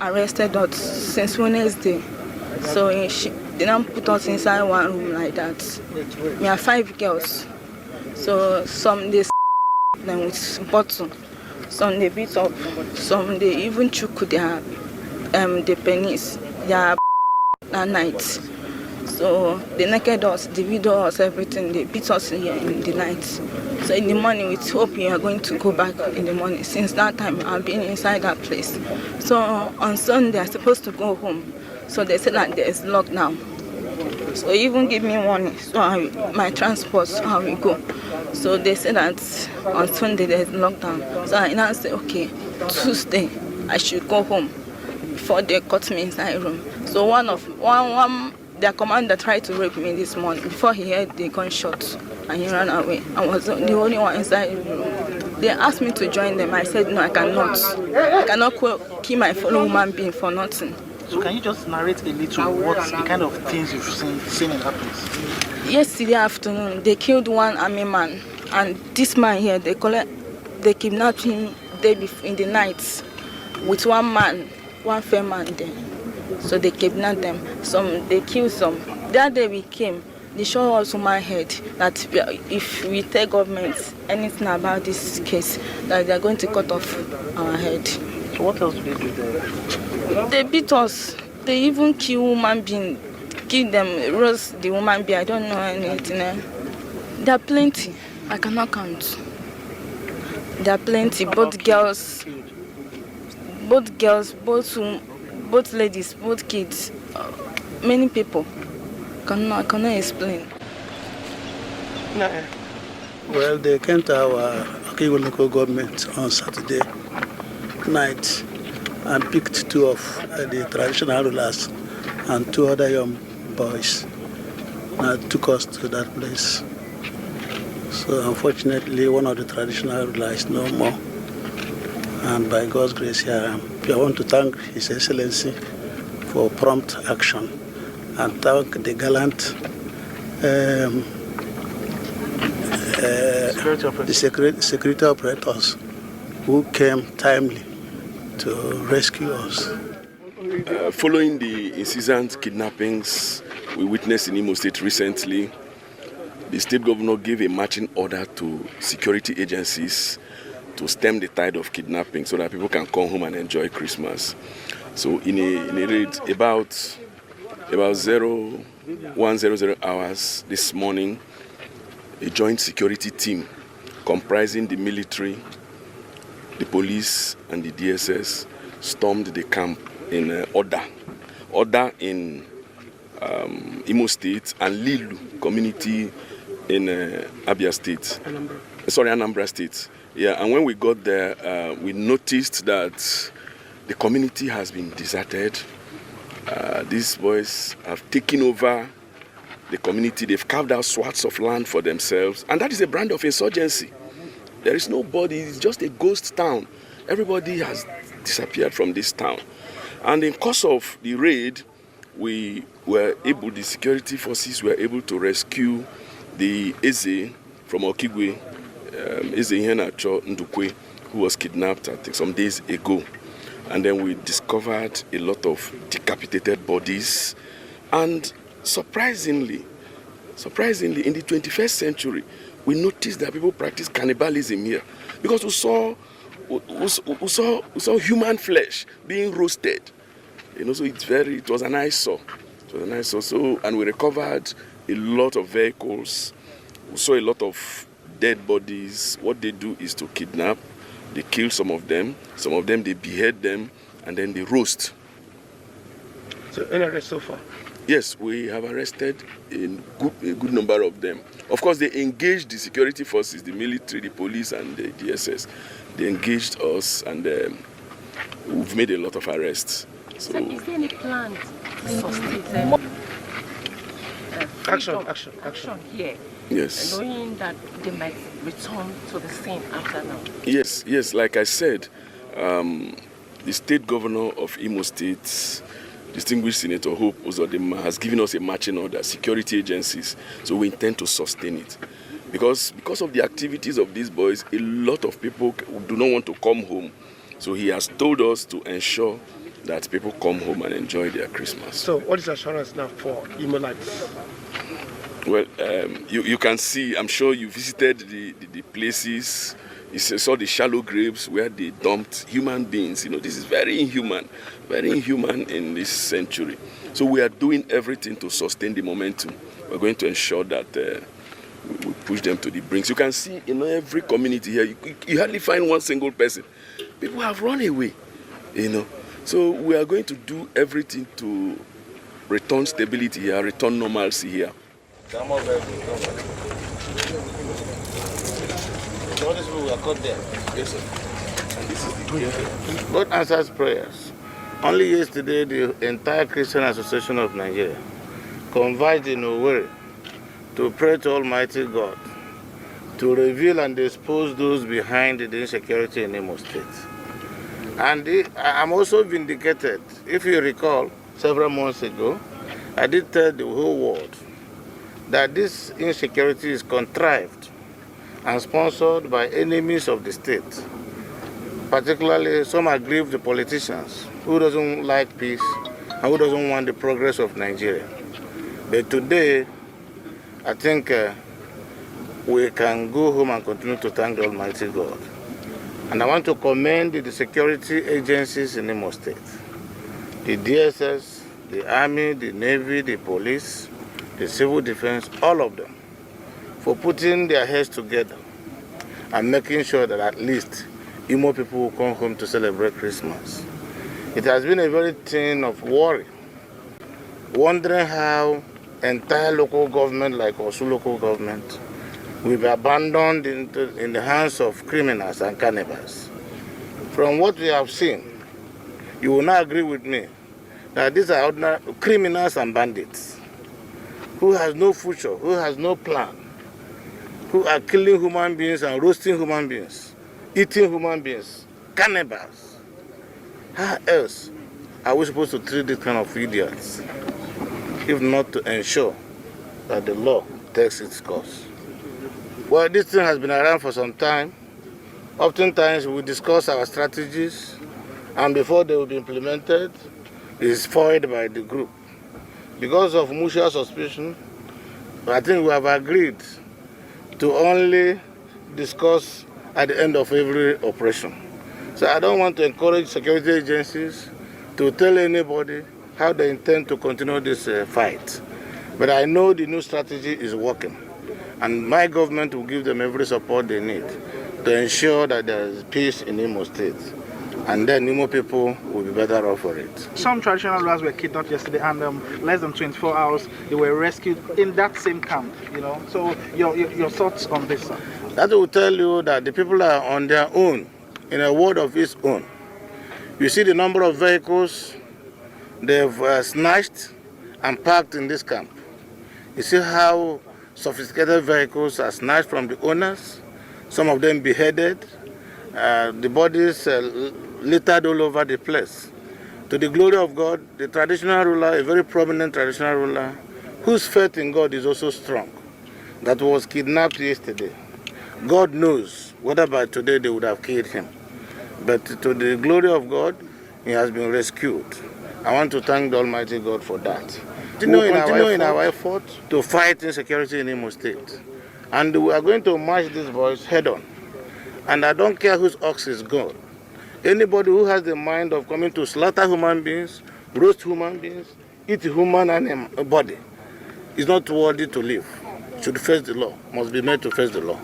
Arrested us since Wednesday. So they don't put us inside one room like that. We are 5 girls. So some they them with bottle, some they beat up, some they even choke their penis, their at night. So they naked us, they video us, everything. They beat us here in the night. So in the morning, we hope we are going to go back in the morning. Since that time, I've been inside that place. So on Sunday, I'm supposed to go home. So they said that there is lockdown. So even give me warning. So my transport, how we go. So they said that on Sunday there is lockdown. So I now say, okay, Tuesday I should go home before they cut me inside the room. So one their commander tried to rape me this morning. Before he heard the gunshot and he ran away. I was the only one inside the room. They asked me to join them. I said no, I cannot. I cannot kill my fellow human being for nothing. So can you just narrate a little what the kind of things you've seen in that place? Yesterday afternoon, they killed one army man, and this man here, they kidnapped him in the night with one fair man there. So they kidnapped them. They killed some. That day we came, they showed us human head that if we tell government anything about this case, that they are going to cut off our head. So what else did they do there? They beat us. They even kill human being, kill them, roast the human being. I don't know anything. There are plenty. I cannot count. There are plenty. Both ladies, both kids, many people. I cannot explain. Well, they came to our Okigwe local government on Saturday night and picked 2 of the traditional rulers and 2 other young boys and took us to that place. So unfortunately, one of the traditional rulers is no more. And by God's grace, here I am. I want to thank His Excellency for prompt action and thank the gallant security operators who came timely to rescue us. Following the incessant kidnappings we witnessed in Imo State recently, the state governor gave a marching order to security agencies to stem the tide of kidnapping so that people can come home and enjoy Christmas. So in a raid about 0100 hours this morning, a joint security team comprising the military, the police and the DSS stormed the camp in Oda in Imo State and Lilu community in Abia State. Anambra State. Yeah, and when we got there, we noticed that the community has been deserted. These boys have taken over the community. They've carved out swaths of land for themselves, and that is a brand of insurgency. There is nobody, it's just a ghost town. Everybody has disappeared from this town. And in course of the raid, the security forces were able to rescue the Eze from Okigwe, Eze Ihenacho Ndukwe, who was kidnapped, I think, some days ago. And then we discovered a lot of decapitated bodies. And surprisingly, in the 21st century, we noticed that people practice cannibalism here. Because we saw human flesh being roasted. So it was an eyesore. So, and we recovered a lot of vehicles. We saw a lot of dead bodies. What they do is to kidnap. They kill some of them they behead them, and then they roast. So any arrests so far? Yes, we have arrested a good number of them. Of course, they engaged the security forces, the military, the police, and the DSS. They engaged us, and we've made a lot of arrests. So is there any plan to sustain action here? Yes. Knowing that they might return to the scene after now. Yes. Like I said, the state governor of Imo State, distinguished Senator Hope Uzodimma, has given us a marching order, security agencies. So we intend to sustain it. Because of the activities of these boys, a lot of people do not want to come home So he has told us to ensure that people come home and enjoy their Christmas. So what is assurance now for Imolites? Well, you can see, I'm sure you visited the places, you saw the shallow graves where they dumped human beings. This is very inhuman in this century. So we are doing everything to sustain the momentum. We're going to ensure that we push them to the brinks. You can see in every community here, you hardly find one single person. People have run away, So we are going to do everything to return stability here, return normalcy here. God answers prayers. Only yesterday, the entire Christian Association of Nigeria converged in Owerri to pray to Almighty God to reveal and expose those behind the insecurity in Imo State. And I'm also vindicated. If you recall, several months ago, I did tell the whole world that this insecurity is contrived and sponsored by enemies of the state, particularly some aggrieved politicians who doesn't like peace and who doesn't want the progress of Nigeria. But today, I think we can go home and continue to thank the Almighty God. And I want to commend the security agencies in Imo State, the DSS, the Army, the Navy, the police, the Civil Defense, all of them, for putting their heads together and making sure that at least Imo people will come home to celebrate Christmas. It has been a very thing of worry, wondering how entire local government like Osu local government will be abandoned in the hands of criminals and cannibals. From what we have seen, you will not agree with me that these are ordinary criminals and bandits who has no future, who has no plan, who are killing human beings and roasting human beings, eating human beings, cannibals. How else are we supposed to treat these kind of idiots if not to ensure that the law takes its course? Well, this thing has been around for some time. Oftentimes we discuss our strategies, and before they will be implemented, it is foiled by the group. Because of mutual suspicion, I think we have agreed to only discuss at the end of every operation. So I don't want to encourage security agencies to tell anybody how they intend to continue this fight. But I know the new strategy is working. And my government will give them every support they need to ensure that there is peace in Imo State. And then Imo people will be better off for it. Some traditional rulers were kidnapped yesterday, and less than 24 hours, they were rescued in that same camp, So your thoughts on this, sir? That will tell you that the people are on their own, in a world of its own. You see the number of vehicles they've snatched and parked in this camp. You see how sophisticated vehicles are snatched from the owners, some of them beheaded, the bodies littered all over the place. To the glory of God, the traditional ruler, a very prominent traditional ruler, whose faith in God is also strong, that was kidnapped yesterday. God knows whether by today they would have killed him. But to the glory of God, he has been rescued. I want to thank the Almighty God for that. Continue in our effort to fight insecurity in Imo State. And we are going to march these boys head on. And I don't care whose ox is gone. Anybody who has the mind of coming to slaughter human beings, roast human beings, eat human body, is not worthy to live. Should face the law, must be made to face the law.